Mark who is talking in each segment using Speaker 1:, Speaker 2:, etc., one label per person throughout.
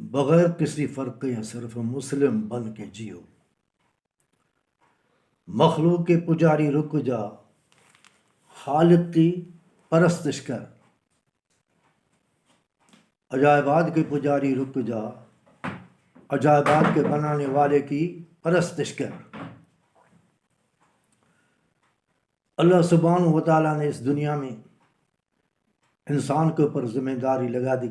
Speaker 1: بغیر کسی فرق کے صرف مسلم بن کے جیو، مخلوق کے پجاری رک جا، خالق کی پرستش کر۔ عجائبات کے پجاری رک جا، عجائبات کے بنانے والے کی پرستش کر۔ اللہ سبحانہ و تعالیٰ نے اس دنیا میں انسان کے اوپر ذمہ داری لگا دی۔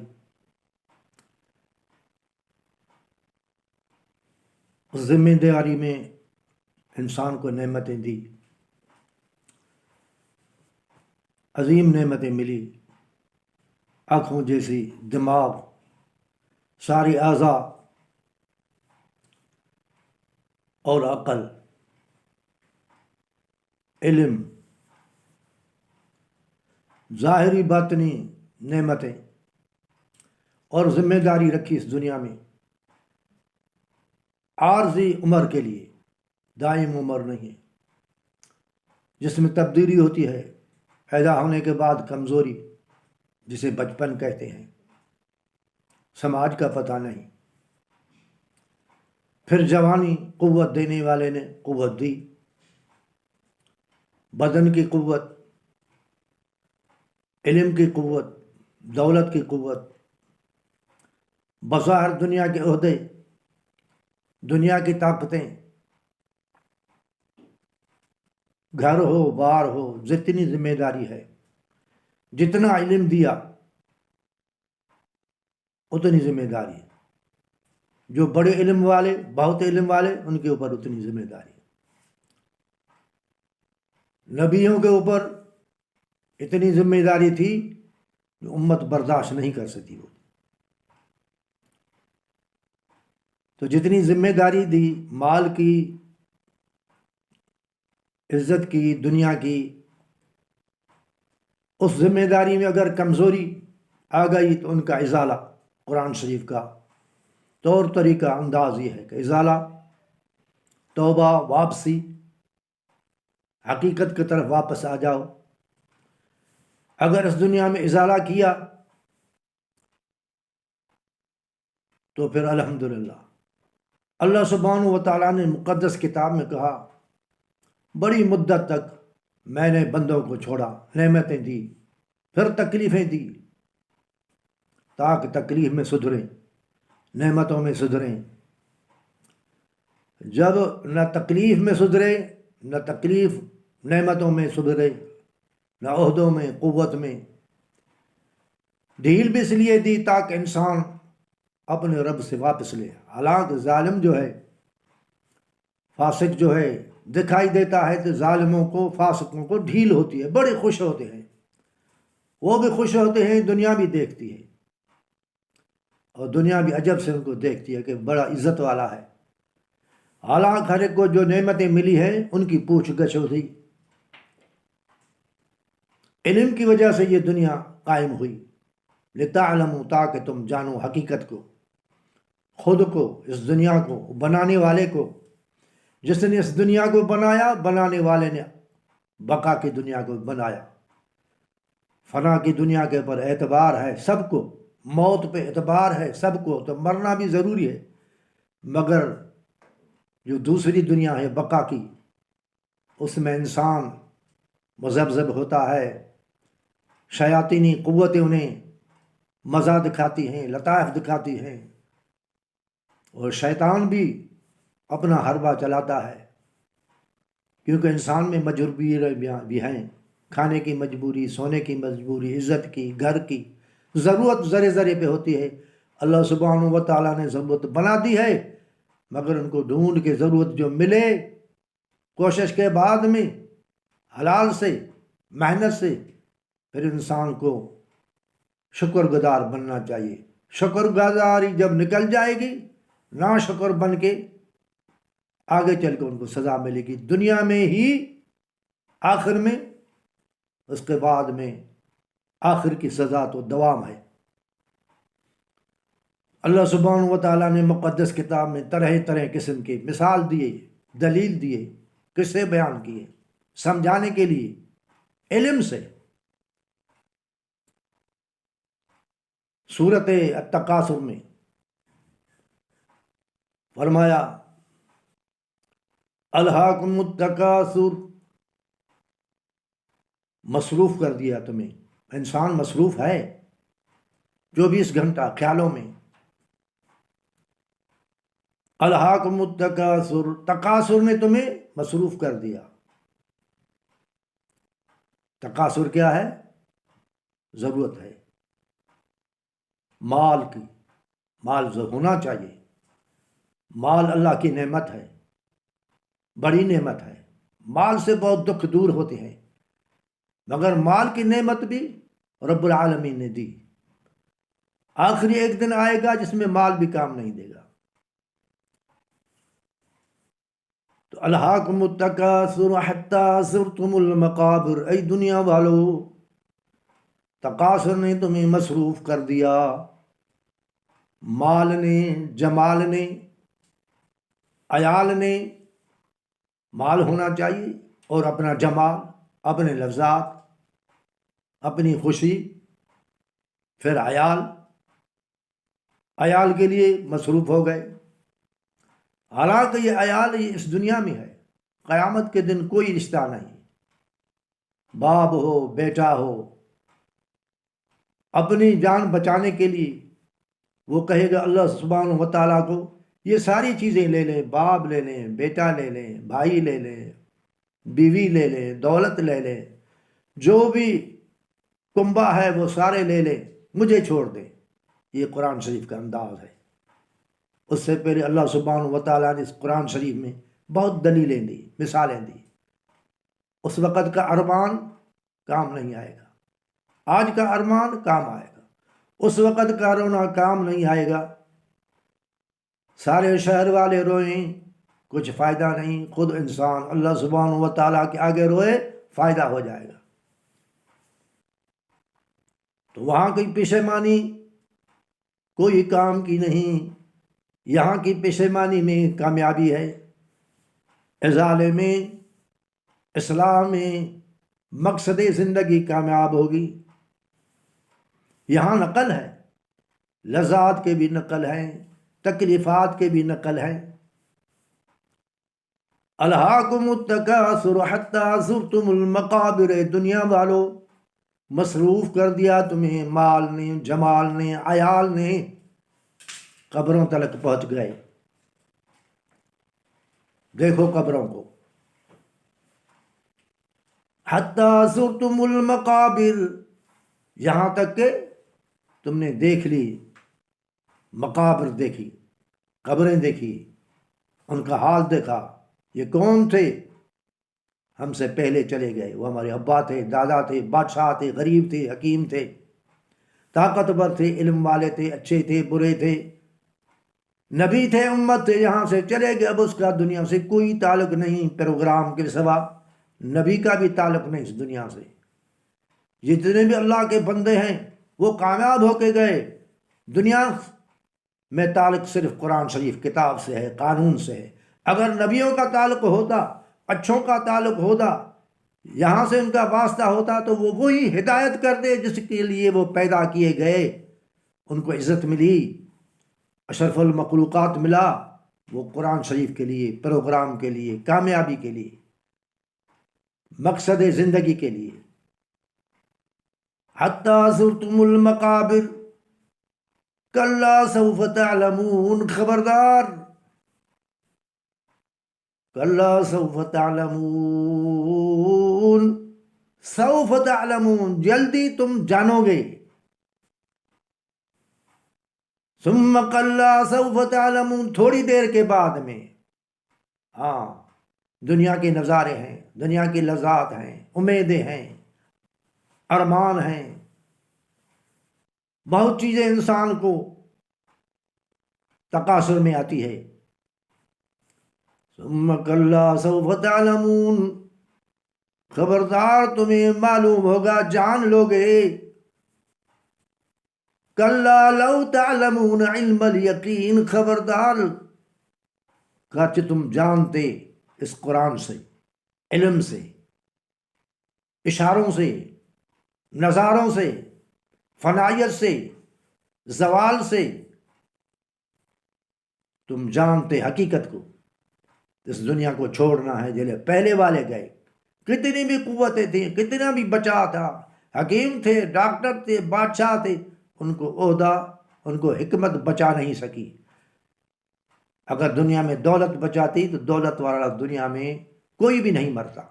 Speaker 1: اس ذمہ داری میں انسان کو نعمتیں دی، عظیم نعمتیں ملی، آنکھوں جیسی، دماغ، ساری اعضاء اور عقل، علم، ظاہری باطنی نعمتیں، اور ذمہ داری رکھی اس دنیا میں عارضی عمر کے لیے، دائم عمر نہیں، جس میں تبدیلی ہوتی ہے۔ پیدا ہونے کے بعد کمزوری، جسے بچپن کہتے ہیں، سماج کا پتہ نہیں، پھر جوانی، قوت دینے والے نے قوت دی، بدن کی قوت، علم کی قوت، دولت کی قوت، بظاہر دنیا کے عہدے، دنیا کی طاقتیں، گھر ہو، بار ہو، جتنی ذمہ داری ہے، جتنا علم دیا اتنی ذمہ داری ہے۔ جو بڑے علم والے، بہت علم والے، ان کے اوپر اتنی ذمہ داری ہے۔ نبیوں کے اوپر اتنی ذمہ داری تھی جو امت برداشت نہیں کر سکتی ہوتی۔ تو جتنی ذمہ داری دی، مال کی، عزت کی، دنیا کی، اس ذمہ داری میں اگر کمزوری آ گئی تو ان کا ازالہ، قرآن شریف کا طور طریقہ انداز یہ ہے کہ ازالہ، توبہ، واپسی، حقیقت کی طرف واپس آ جاؤ۔ اگر اس دنیا میں ازالہ کیا تو پھر الحمدللہ اللہ سبحانہ و تعالیٰ نے مقدس کتاب میں کہا، بڑی مدت تک میں نے بندوں کو چھوڑا، نعمتیں دی، پھر تکلیفیں دی، تاکہ تکلیف میں سدھریں، نعمتوں میں سدھریں۔ جب نہ تکلیف میں سدھرے، نہ تکلیف نعمتوں میں سدھرے، نہ عہدوں میں، قوت میں، ڈھیل بھی اس لیے دی تاکہ انسان اپنے رب سے واپس لے۔ حالانکہ ظالم جو ہے، فاسق جو ہے، دکھائی دیتا ہے کہ ظالموں کو، فاسقوں کو ڈھیل ہوتی ہے، بڑے خوش ہوتے ہیں، وہ بھی خوش ہوتے ہیں، دنیا بھی دیکھتی ہے، اور دنیا بھی عجب سے ان کو دیکھتی ہے کہ بڑا عزت والا ہے۔ حالانکہ ہر ایک کو جو نعمتیں ملی ہیں ان کی پوچھ گچھ ہوئی۔ علم کی وجہ سے یہ دنیا قائم ہوئی، لتعلموا، تاکہ تم جانو حقیقت کو، خود کو، اس دنیا کو، بنانے والے کو۔ جس نے اس دنیا کو بنایا، بنانے والے نے بقا کی دنیا کو بنایا۔ فنا کی دنیا کے اوپر اعتبار ہے سب کو، موت پہ اعتبار ہے سب کو، تو مرنا بھی ضروری ہے، مگر جو دوسری دنیا ہے بقا کی، اس میں انسان مذبذب ہوتا ہے، شیاطینی قوتیں انہیں مزہ دکھاتی ہیں، لطائف دکھاتی ہیں، اور شیطان بھی اپنا حربہ چلاتا ہے، کیونکہ انسان میں مجبوریاں بھی ہیں، کھانے کی مجبوری، سونے کی مجبوری، عزت کی، گھر کی ضرورت ذرے ذرے پہ ہوتی ہے۔ اللہ سبحانہ و تعالیٰ نے ضرورت بنا دی ہے، مگر ان کو ڈھونڈ کے ضرورت جو ملے، کوشش کے بعد میں، حلال سے، محنت سے، پھر انسان کو شکر گزار بننا چاہیے۔ شکر گزاری جب نکل جائے گی، ناشکر بن کے آگے چل کے ان کو سزا ملے گی، دنیا میں ہی، آخر میں، اس کے بعد میں آخر کی سزا تو دوام ہے۔ اللہ سبحانہ و تعالیٰ نے مقدس کتاب میں طرح طرح قسم کی مثال دیے، دلیل دیے، قصے بیان کیے، سمجھانے کے لیے، علم سے۔ سورۃ التکاثر میں فرمایا الہاکم التکاثر، مصروف کر دیا تمہیں. انسان مصروف ہے 24 گھنٹہ خیالوں میں. الہاکم التکاثر، تکاثر نے تمہیں مصروف کر دیا. تکاثر کیا ہے؟ ضرورت ہے مال کی. مال ہونا چاہیے. مال اللہ کی نعمت ہے، بڑی نعمت ہے. مال سے بہت دکھ دور ہوتے ہیں، مگر مال کی نعمت بھی رب العالمین نے دی. آخری ایک دن آئے گا جس میں مال بھی کام نہیں دے گا. تو الہاکم التکاثر حتی زرتم المقابر، اے دنیا والو، تکاثر نے تمہیں مصروف کر دیا. مال نے، جمال نے، عیال نے. مال ہونا چاہیے اور اپنا جمال، اپنے لذات، اپنی خوشی. پھر عیال، عیال کے لیے مصروف ہو گئے. حالانکہ یہ عیال یہ اس دنیا میں ہے، قیامت کے دن کوئی رشتہ نہیں. باپ ہو، بیٹا ہو، اپنی جان بچانے کے لیے وہ کہے گا اللہ سبحانہ و تعالیٰ کو یہ ساری چیزیں لے لیں، باپ لے لیں، بیٹا لے لیں، بھائی لے لیں، بیوی لے لیں، دولت لے لیں، جو بھی کنبہ ہے وہ سارے لے لیں، مجھے چھوڑ دیں. یہ قرآن شریف کا انداز ہے. اس سے پہلے اللہ سبحانہ و تعالیٰ نے اس قرآن شریف میں بہت دلیلیں دی، مثالیں دی. اس وقت کا ارمان کام نہیں آئے گا، آج کا ارمان کام آئے گا. اس وقت کا رونا کام نہیں آئے گا. سارے شہر والے روئیں، کچھ فائدہ نہیں. خود انسان اللہ سبحانہ و تعالیٰ کے آگے روئے، فائدہ ہو جائے گا. تو وہاں کی پشیمانی کوئی کام کی نہیں. یہاں کی پشیمانی میں کامیابی ہے. ازالے میں، اصلاح میں، مقصد زندگی کامیاب ہوگی. یہاں نقل ہے، لذات کے بھی نقل ہیں، تکلیفات کے بھی نقل ہیں. الہاکم التکاثر حتی زرتم المقابر، دنیا والو، مصروف کر دیا تمہیں مال نے، جمال نے، عیال نے. قبروں تلک پہنچ گئے. دیکھو قبروں کو. حتی زرتم المقابر، یہاں تک کہ تم نے دیکھ لی، مقابر دیکھی، قبریں دیکھی، ان کا حال دیکھا. یہ کون تھے؟ ہم سے پہلے چلے گئے. وہ ہمارے ابا تھے، دادا تھے، بادشاہ تھے، غریب تھے، حکیم تھے، طاقتور تھے، علم والے تھے، اچھے تھے، برے تھے، نبی تھے، امت تھے. یہاں سے چلے گئے. اب اس کا دنیا سے کوئی تعلق نہیں، پروگرام کے سوا. نبی کا بھی تعلق نہیں اس دنیا سے. جتنے بھی اللہ کے بندے ہیں وہ کامیاب ہو کے گئے. دنیا میں تعلق صرف قرآن شریف کتاب سے ہے، قانون سے ہے. اگر نبیوں کا تعلق ہوتا، اچھوں کا تعلق ہوتا، یہاں سے ان کا واسطہ ہوتا، تو وہ وہی ہدایت کر دے جس کے لیے وہ پیدا کیے گئے. ان کو عزت ملی، اشرف المخلوقات ملا، وہ قرآن شریف کے لیے، پروگرام کے لیے، کامیابی کے لیے، مقصد زندگی کے لیے. حتی زرتم المقابر کلا سوف تعلمون، خبردار، کلا سوف تعلمون، سوف تعلمون، جلدی تم جانو گے. ثم کلا سوف تعلمون، تھوڑی دیر کے بعد میں. ہاں، دنیا کے نظارے ہیں، دنیا کی لذات ہیں، امیدیں ہیں، ارمان ہیں، بہت چیزیں انسان کو تقاصر میں آتی ہے. ثم کلا سوف تعلمون، خبردار تمہیں معلوم ہوگا، جان لو گے. کلا لو تعلمون علم الیقین، خبردار، کاش تم جانتے اس قرآن سے، علم سے، اشاروں سے، نظاروں سے، فنائیت سے، زوال سے، تم جانتے حقیقت کو، اس دنیا کو چھوڑنا ہے. جلے پہلے والے گئے، کتنی بھی قوتیں تھیں، کتنا بھی بچا تھا، حکیم تھے، ڈاکٹر تھے، بادشاہ تھے، ان کو عہدہ، ان کو حکمت بچا نہیں سکی. اگر دنیا میں دولت بچاتی تو دولت والا دنیا میں کوئی بھی نہیں مرتا.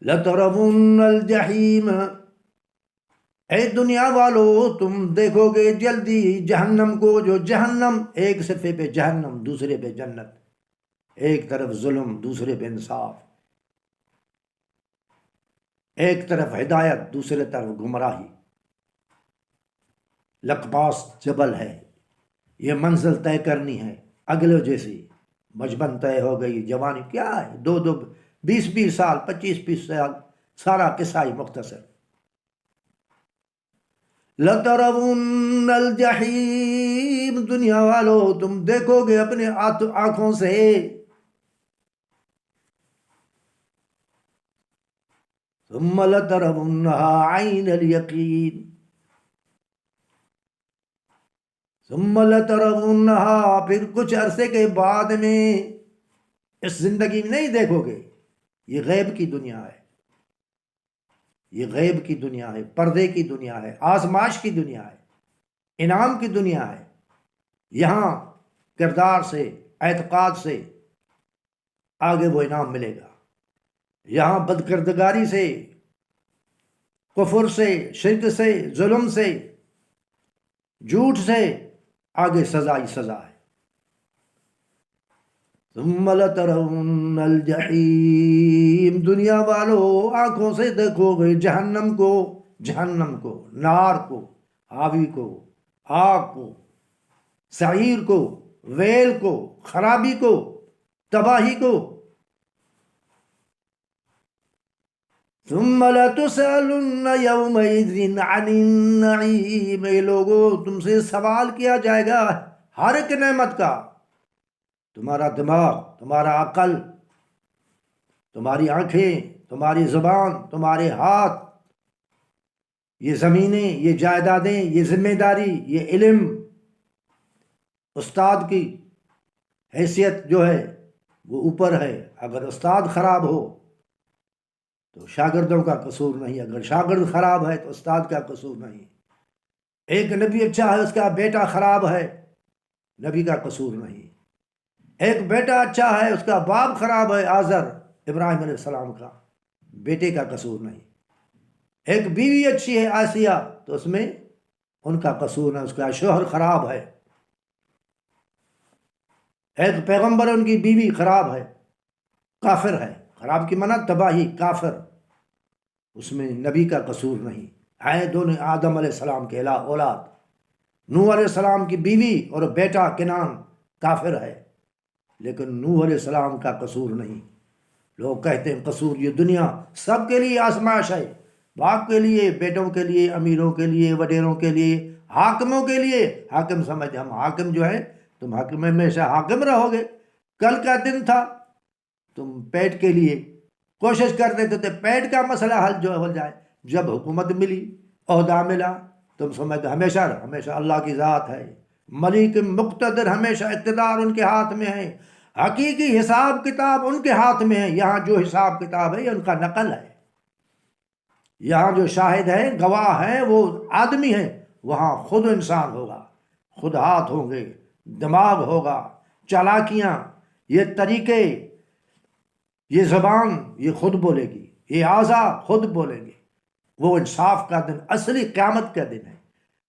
Speaker 1: لَتَرَوُنَّ الْجَحِيمَ، اے دنیا والو تم دیکھو گے جلدی جہنم کو. جو جہنم، ایک صفحے پہ جہنم، دوسرے پہ جنت، ایک طرف ظلم، دوسرے پہ انصاف، ایک طرف ہدایت، دوسرے طرف گمراہی. لکپاس جبل ہے، یہ منزل طے کرنی ہے. اگلے جیسی بچپن طے ہو گئی، جوانی کیا ہے، 20 سال، 25 سال، سارا قصہ ہی مختصر. لَتَرَوُنَّ الْجَحِيمَ، دنیا والو تم دیکھو گے اپنے آنکھوں سے. ثُمَّ لَتَرَوُنَّهَا عَيْنَ الْيَقِينِ، ثُمَّ لَتَرَوُنَّهَا، پھر کچھ عرصے کے بعد میں، اس زندگی میں نہیں دیکھو گے. یہ غیب کی دنیا ہے، یہ غیب کی دنیا ہے، پردے کی دنیا ہے، آزمائش کی دنیا ہے، انعام کی دنیا ہے. یہاں کردار سے، اعتقاد سے آگے وہ انعام ملے گا. یہاں بدکردگاری سے، کفر سے، شرک سے، ظلم سے، جھوٹ سے آگے سزا ہی سزا ہے. ثم لترون الجحیم، دنیا والو آنکھوں سے دیکھو گے جہنم کو، جہنم کو، نار کو، حاوی کو، آگ کو، سعیر کو، ویل کو، خرابی کو، تباہی کو. ثم لتسألن يومئذ عن النعیم، اے لوگو تم سے سوال کیا جائے گا ہر ایک نعمت کا. تمہارا دماغ، تمہارا عقل، تمہاری آنکھیں، تمہاری زبان، تمہارے ہاتھ، یہ زمینیں، یہ جائیدادیں، یہ ذمہ داری، یہ علم. استاد کی حیثیت جو ہے وہ اوپر ہے. اگر استاد خراب ہو تو شاگردوں کا قصور نہیں، اگر شاگرد خراب ہے تو استاد کا قصور نہیں. ایک نبی اچھا ہے، اس کا بیٹا خراب ہے، نبی کا قصور نہیں. ایک بیٹا اچھا ہے، اس کا باپ خراب ہے، آزر ابراہیم علیہ السلام کا، بیٹے کا قصور نہیں. ایک بیوی اچھی ہے، آسیہ، تو اس میں ان کا قصور نہیں، اس کا شوہر خراب ہے. ایک پیغمبر، ان کی بیوی خراب ہے، کافر ہے. خراب کی معنی تباہی، کافر، اس میں نبی کا قصور نہیں. ہے دونوں آدم علیہ السلام کے اولاد. نوح علیہ السلام کی بیوی اور بیٹا کنان کافر ہے، لیکن نوح علیہ السلام کا قصور نہیں. لوگ کہتے ہیں قصور یہ دنیا سب کے لیے آزمائش ہے، باپ کے لیے، بیٹوں کے لیے، امیروں کے لیے، وڈیروں کے لیے، حاکموں کے لیے. حاکم سمجھ، ہم حاکم جو ہے، تم حاکم میں ہمیشہ حاکم رہو گے. کل کا دن تھا، تم پیٹ کے لیے کوشش کرتے تھے پیٹ کا مسئلہ حل جو ہو جائے. جب حکومت ملی، عہدہ ملا، تم سمجھتے ہمیشہ ہمیشہ اللہ کی ذات ہے، ملک مقتدر، ہمیشہ اقتدار ان کے ہاتھ میں ہے، حقیقی حساب کتاب ان کے ہاتھ میں ہے. یہاں جو حساب کتاب ہے یہ ان کا نقل ہے. یہاں جو شاہد ہے، گواہ ہے، وہ آدمی ہے. وہاں خود انسان ہوگا، خود ہاتھ ہوں گے، دماغ ہوگا، چالاکیاں، یہ طریقے، یہ زبان یہ خود بولے گی، یہ اعضاء خود بولیں گے. وہ انصاف کا دن، اصلی قیامت کا دن ہے.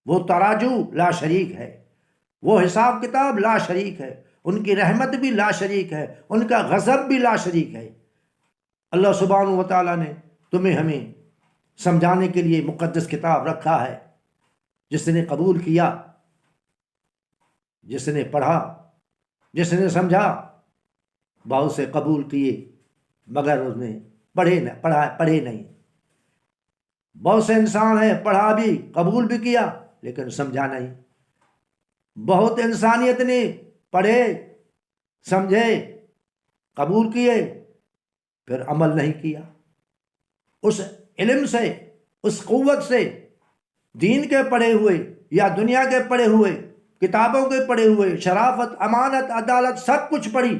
Speaker 1: وہ تراجو لا شریک ہے، وہ حساب کتاب لا شریک ہے، ان کی رحمت بھی لا شریک ہے، ان کا غضب بھی لا شریک ہے. اللہ سبحانہ و تعالیٰ نے تمہیں ہمیں سمجھانے کے لیے مقدس کتاب رکھا ہے. جس نے قبول کیا، جس نے پڑھا، جس نے سمجھا، بہت سے قبول کیے مگر اس نے پڑھے نہیں. بہت سے انسان ہیں پڑھا بھی، قبول بھی کیا، لیکن سمجھا نہیں. بہت انسانیت نے پڑھے، سمجھے، قبول کیے، پھر عمل نہیں کیا. اس علم سے، اس قوت سے، دین کے پڑھے ہوئے یا دنیا کے پڑھے ہوئے کتابوں کے پڑھے ہوئے، شرافت، امانت، عدالت سب کچھ پڑھی،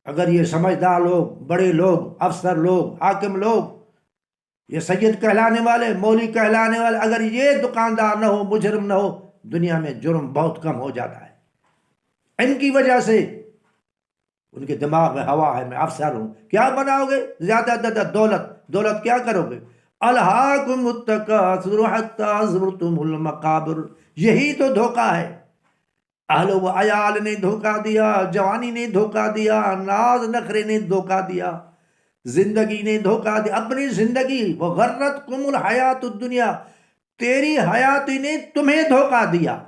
Speaker 1: اگر یہ سمجھدار لوگ، بڑے لوگ، افسر لوگ، حاکم لوگ، یہ سید کہلانے والے، مولوی کہلانے والے، اگر یہ دکاندار نہ ہو، مجرم نہ ہو، دنیا میں جرم بہت کم ہو جاتا ہے۔ ان کی وجہ سے ان کے دماغ میں ہوا ہے، میں افسر ہوں، کیا بناؤ گے؟ زیادہ دولت کیا کرو گے؟ الہاکم التکاثر حتی زرتم المقابر، یہی تو دھوکہ ہے۔ اہل و عیال نے دھوکہ دیا، جوانی نے دھوکہ دیا، ناز نخرے نے دھوکہ دیا، زندگی نے دھوکہ دیا، اپنی زندگی، وغرتکم الحیات الدنیا، تیری حیاتی نے تمہیں دھوکہ دیا۔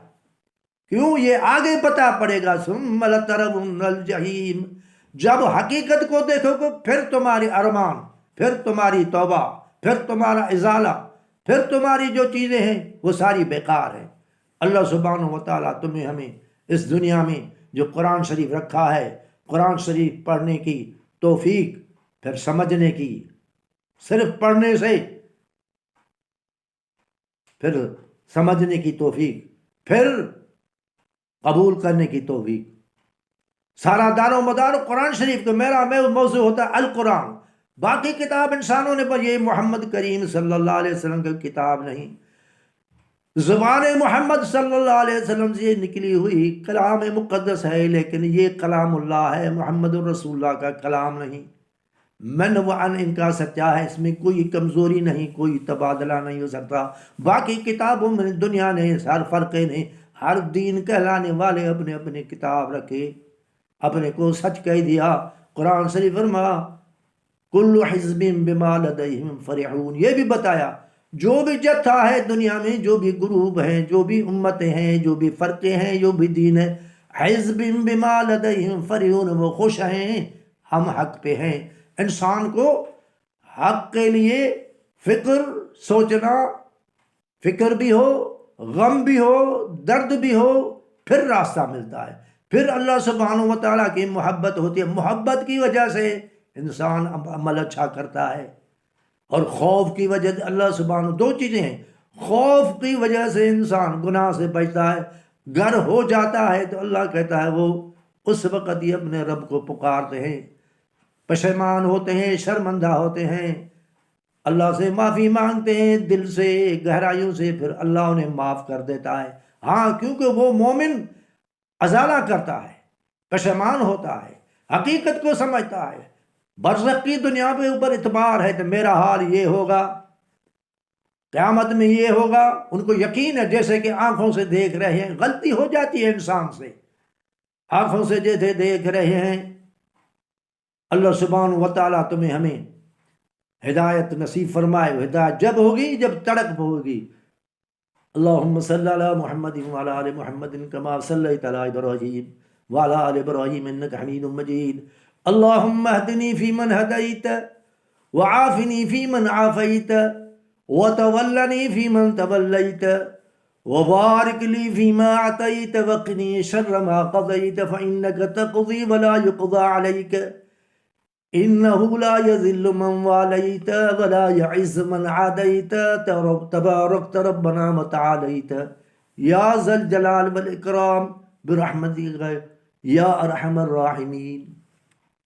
Speaker 1: کیوں؟ یہ آگے پتا پڑے گا، ثم لترون الجحیم، جب حقیقت کو دیکھو گے پھر تمہاری ارمان، پھر تمہاری توبہ، پھر تمہارا ازالہ، پھر تمہاری جو چیزیں ہیں وہ ساری بیکار ہیں۔ اللہ سبحانہ و تعالیٰ تمہیں ہمیں اس دنیا میں جو قرآن شریف رکھا ہے، قرآن شریف پڑھنے کی توفیق، پھر سمجھنے کی، صرف پڑھنے سے پھر سمجھنے کی توفیق، پھر قبول کرنے کی توفیق۔ سارا دار و مدار قرآن شریف کا میرا موضوع ہوتا ہے القرآن، باقی کتاب انسانوں نے پر، یہ محمد کریم صلی اللہ علیہ وسلم کی کتاب نہیں، زبان محمد صلی اللہ علیہ وسلم سے نکلی ہوئی کلام مقدس ہے، لیکن یہ کلام اللہ ہے، محمد الرسول اللہ کا کلام نہیں۔ من وعن ان کا سچا ہے، اس میں کوئی کمزوری نہیں، کوئی تبادلہ نہیں ہو سکتا۔ باقی کتابوں میں دنیا نے، ہر فرقے نے، ہر دین کہلانے والے اپنے اپنے کتاب رکھے، اپنے کو سچ کہہ دیا۔ قرآن شریف فرما کل حزب بما لدیہم فرحون، یہ بھی بتایا جو بھی جتھا ہے دنیا میں، جو بھی گروپ ہیں، جو بھی امتیں ہیں، جو بھی فرقے ہیں، جو بھی دین ہے، حزب بما لدیہم فرحون، وہ خوش ہیں، ہم حق پہ ہیں۔ انسان کو حق کے لیے فکر، سوچنا، فکر بھی ہو، غم بھی ہو، درد بھی ہو، پھر راستہ ملتا ہے، پھر اللہ سبحانہ و تعالیٰ کی محبت ہوتی ہے، محبت کی وجہ سے انسان عمل اچھا کرتا ہے، اور خوف کی وجہ سے اللہ سبحانہ، دو چیزیں ہیں، خوف کی وجہ سے انسان گناہ سے بچتا ہے، گر ہو جاتا ہے تو اللہ کہتا ہے وہ اس وقت ہی اپنے رب کو پکارتے ہیں، پشیمان ہوتے ہیں، شرمندہ ہوتے ہیں، اللہ سے معافی مانگتے ہیں دل سے، گہرائیوں سے، پھر اللہ انہیں معاف کر دیتا ہے۔ ہاں، کیونکہ وہ مومن ازالہ کرتا ہے، پشیمان ہوتا ہے، حقیقت کو سمجھتا ہے، برزخ کی دنیا پہ اوپر اعتبار ہے تو میرا حال یہ ہوگا، قیامت میں یہ ہوگا، ان کو یقین ہے، جیسے کہ آنکھوں سے دیکھ رہے ہیں، غلطی ہو جاتی ہے انسان سے، آنکھوں سے جیسے دیکھ رہے ہیں۔ اللہ سبحانہ و تعالیٰ تمہیں ہمیں ہدایت نصیب فرمائے، ہدایت جب ہوگی جب تڑپ ہوگی۔ اللہم صلی علی محمد وعلی آل محمد کما صلیت علی ابراہیم وعلی آل ابراہیم انک حمید مجید۔ اللہم اہدنی فیمن ہدیت وعافنی فیمن عافیت وتولنی فیمن تولیت وبارک لی فیما اعطیت وقنی شر ما قضیت فإنک تقضی ولا یقضى علیک انہ لا یذل من والیت ولا یعز من عادیت تبارکت ربنا وتعالیت یا ذا الجلال والاکرام برحمتک یا ارحم الراحمین۔